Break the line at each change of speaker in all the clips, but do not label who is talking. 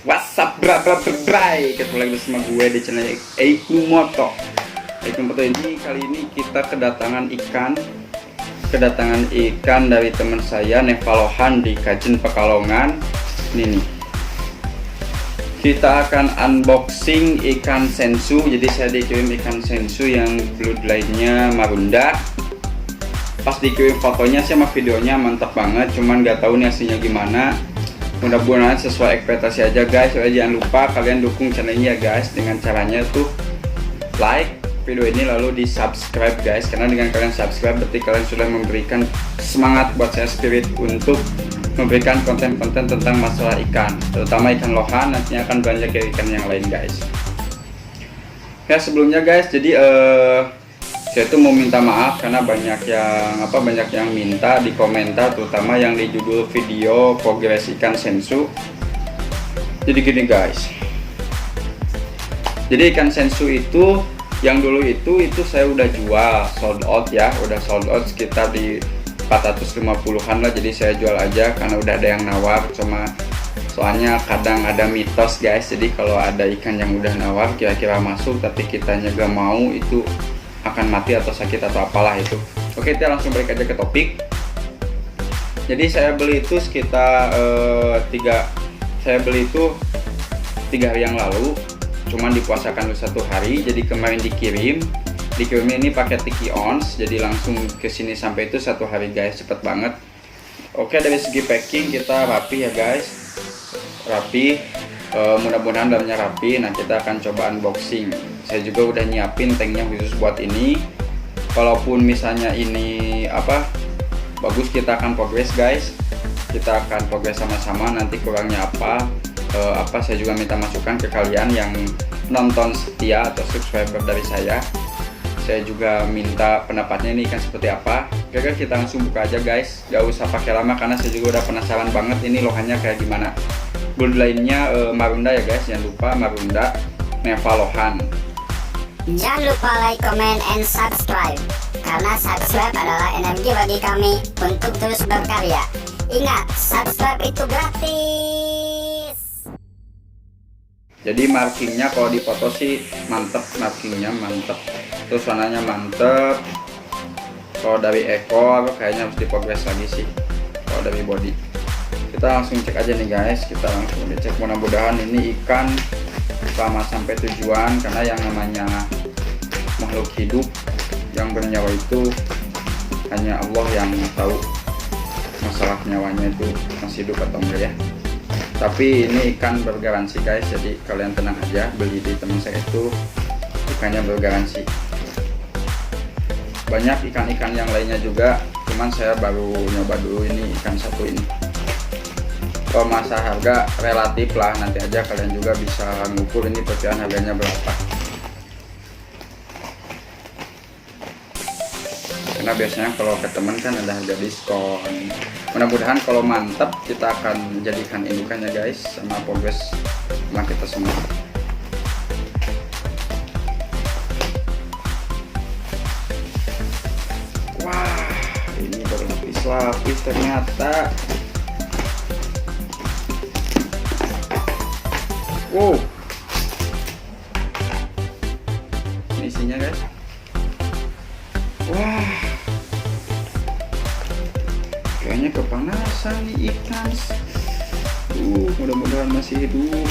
What's up bray, ketemu lagi bersama gue di channel Eikumoto. Eikumoto ini kali ini kita kedatangan ikan dari teman saya Nevalohan di Kajen Pekalongan. Ini nih, kita akan unboxing ikan sensu. Jadi saya dikirim ikan sensu yang bloodline-nya marunda. Pas dikirim fotonya sama videonya mantap banget, cuman nggak tahu nih aslinya gimana. Mudah-mudahan sesuai ekspektasi aja guys. Jangan lupa kalian dukung channel ini ya guys, dengan caranya tuh like video ini lalu di subscribe guys, karena dengan kalian subscribe berarti kalian sudah memberikan semangat buat saya, spirit untuk memberikan konten-konten tentang masalah ikan, terutama ikan lohan. Nantinya akan banyak ikan yang lain guys. Ya sebelumnya guys, jadi saya tuh mau minta maaf karena banyak yang minta di komentar, terutama yang di judul video progres ikan sensu. Jadi gini guys, jadi ikan sensu itu yang dulu itu saya udah jual sold out ya, udah sold out sekitar di 450-an lah. Jadi saya jual aja karena udah ada yang nawar, soalnya kadang ada mitos guys. Jadi kalau ada ikan yang udah nawar kira-kira masuk tapi kitanya gak mau, itu akan mati atau sakit atau apalah itu. Oke, kita langsung balik aja ke topik. Jadi saya beli itu sekitar 3 hari yang lalu, cuman dipuasakan dulu 1 hari. Jadi kemarin dikirim ini pakai tiki ons, jadi langsung ke sini sampai itu 1 hari guys, cepet banget. Oke, dari segi packing kita rapi ya guys, rapi. Mudah-mudahan dalamnya rapi. Nah, kita akan coba unboxing. Saya juga udah nyiapin tanknya khusus buat ini. Kalaupun misalnya ini bagus, kita akan progress guys. Kita akan progress sama-sama. Nanti kurangnya apa saya juga minta masukan ke kalian yang nonton setia atau subscriber dari saya. Saya juga minta pendapatnya ini ikan seperti apa. Oke, kita langsung buka aja guys, gak usah pakai lama karena saya juga udah penasaran banget ini lohannya kayak gimana. Bloodline-nya marunda ya guys, jangan lupa marunda Nevalohan.
Jangan lupa like, comment, and subscribe, karena subscribe adalah energi bagi kami untuk terus berkarya. Ingat, subscribe itu gratis.
Jadi markingnya kalau di foto sih mantep, markingnya mantep, terus warnanya mantep. Kalau dari ekor kayaknya harus diprogres lagi sih. Kalau dari body, kita langsung cek aja nih guys. Kita langsung dicek, mudah-mudahan ini ikan selamat sampai tujuan, karena yang namanya makhluk hidup yang bernyawa itu hanya Allah yang tahu masalah nyawanya itu masih hidup atau enggak ya. Tapi ini ikan bergaransi guys, jadi kalian tenang aja, beli di teman saya itu ikannya bergaransi. Banyak ikan-ikan yang lainnya juga, cuman saya baru nyoba dulu ini ikan satu ini. Kalau masalah harga relatif lah, nanti aja kalian juga bisa ngukur ini perkiraan harganya berapa, karena biasanya kalau ke temen kan ada harga diskon. Mudah-mudahan kalau mantap kita akan jadikan indukannya guys, sama progres sama kita semua. Wah, ini berlapis-lapis ternyata. Wow, ini isinya guys. Wah, kayaknya kepanasan nih ikan. Mudah-mudahan masih hidup.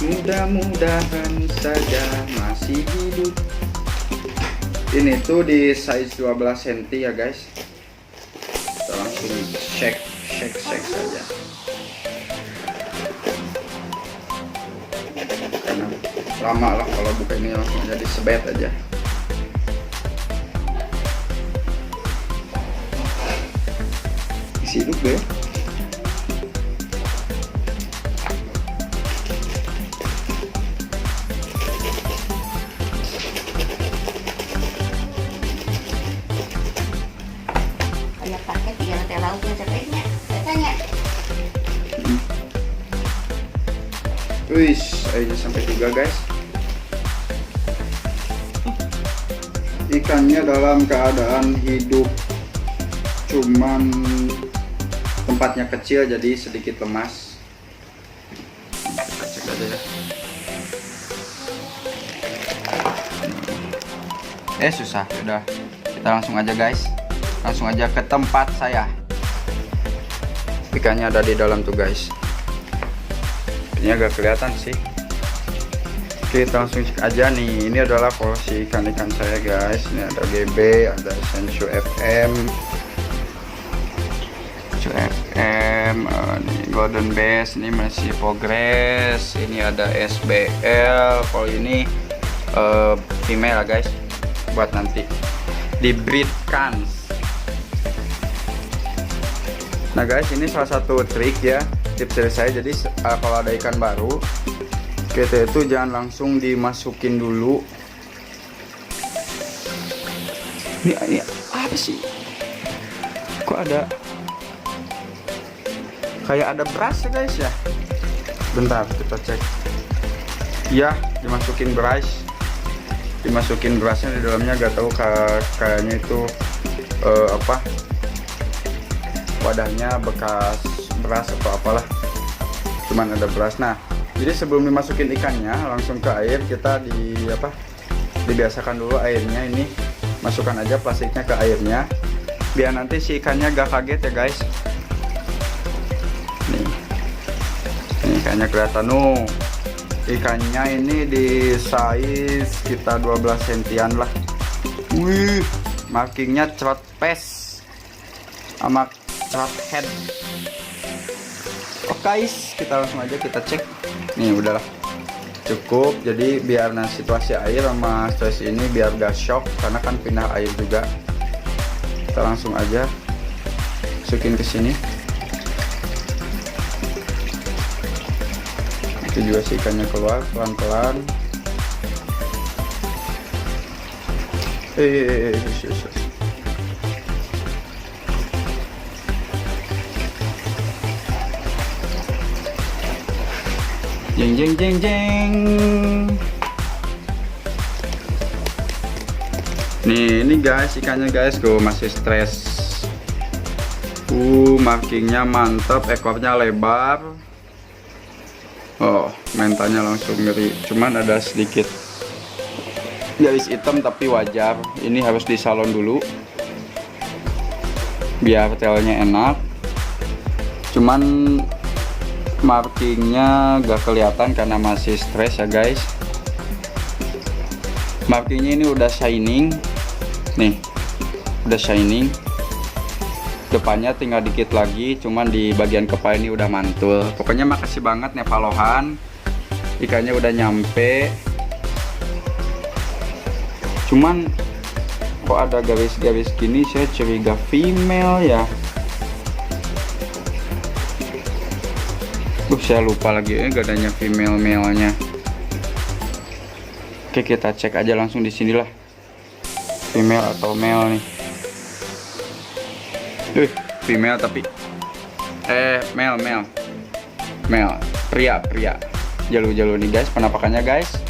Mudah-mudahan saja masih hidup. Ini tuh di size 12 cm ya guys. Kita langsung shake saja. Karena lama lah kalau buka ini, langsung jadi sebet aja. Isi hidup deh.
Banyak paket tiga nanti lauknya cepetnya, katanya.
Wih, airnya sampai 3 guys. Ikannya dalam keadaan hidup, cuman tempatnya kecil jadi sedikit lemas. Kita cek aja ya. Susah, udah kita langsung aja guys, langsung aja ke tempat saya. Ikannya ada di dalam tuh guys. Ini agak kelihatan sih. Kita langsung cek aja nih. Ini adalah porsi ikan-ikan saya guys. Ini ada GB, ada Senshu FM, ini Golden Bass, ini masih progress. Ini ada SBL. Kalau ini female guys, buat nanti dibreedkan. Nah guys, ini salah satu trik ya, tips dari saya. Jadi kalau ada ikan baru, kita itu jangan langsung dimasukin dulu. Ini apa sih? Kok ada kayak ada beras ya guys ya? Bentar kita cek. Ya, dimasukin beras. Dimasukin berasnya di dalamnya, gak tahu kayaknya itu apa, wadahnya bekas beras atau apalah, cuman ada beras. Nah jadi sebelum dimasukin ikannya langsung ke air, kita dibiasakan dulu airnya. Ini masukkan aja plastiknya ke airnya biar nanti si ikannya gak kaget ya guys. Nih ikannya kelihatan nuh. Ikannya ini di size sekitar 12 sentian lah. Wih, markingnya trot pass sama trot head. Oke guys, kita langsung aja kita cek. Nih udahlah, cukup. Jadi biar situasi air sama stress ini biar gak shock, karena kan pindah air juga. Kita langsung aja masukin ke sini. Itu juga si ikannya keluar pelan-pelan. Jeng jeng jeng jeng. Nih ini guys ikannya guys, gue masih stres. Markingnya mantap, ekornya lebar. Oh, mentalnya langsung ngeri. Cuman ada sedikit garis hitam tapi wajar. Ini harus disalon dulu biar telnya enak. Cuman markingnya gak kelihatan karena masih stres ya guys. Markingnya ini udah shining. Nih, udah shining. Depannya tinggal dikit lagi, cuman di bagian kepala ini udah mantul. Pokoknya makasih banget Nevalohan, ikannya udah nyampe. Cuman kok ada garis-garis gini, saya curiga female ya. Saya lupa lagi, gak adanya female male-nya. Oke, kita cek aja langsung di sinilah, female atau male nih. Female tapi male, pria jalu nih guys penampakannya guys.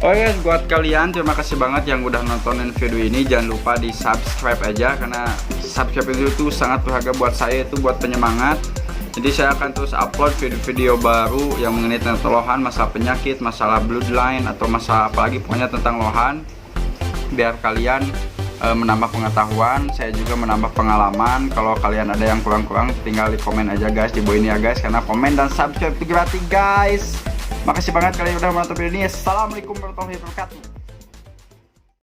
Oh yes, buat kalian terima kasih banget yang udah nontonin video ini. Jangan lupa di subscribe aja, karena subscribe itu sangat berharga buat saya, itu buat penyemangat. Jadi saya akan terus upload video-video baru yang mengenai tentang lohan, masalah penyakit, masalah bloodline, atau masalah apalagi pokoknya tentang lohan, biar kalian menambah pengetahuan, saya juga menambah pengalaman. Kalau kalian ada yang kurang-kurang, tinggal di komen aja guys di bawah ini ya guys, karena komen dan subscribe itu gratis guys. Makasih banget kalian udah menonton video ini. Assalamualaikum warahmatullahi wabarakatuh.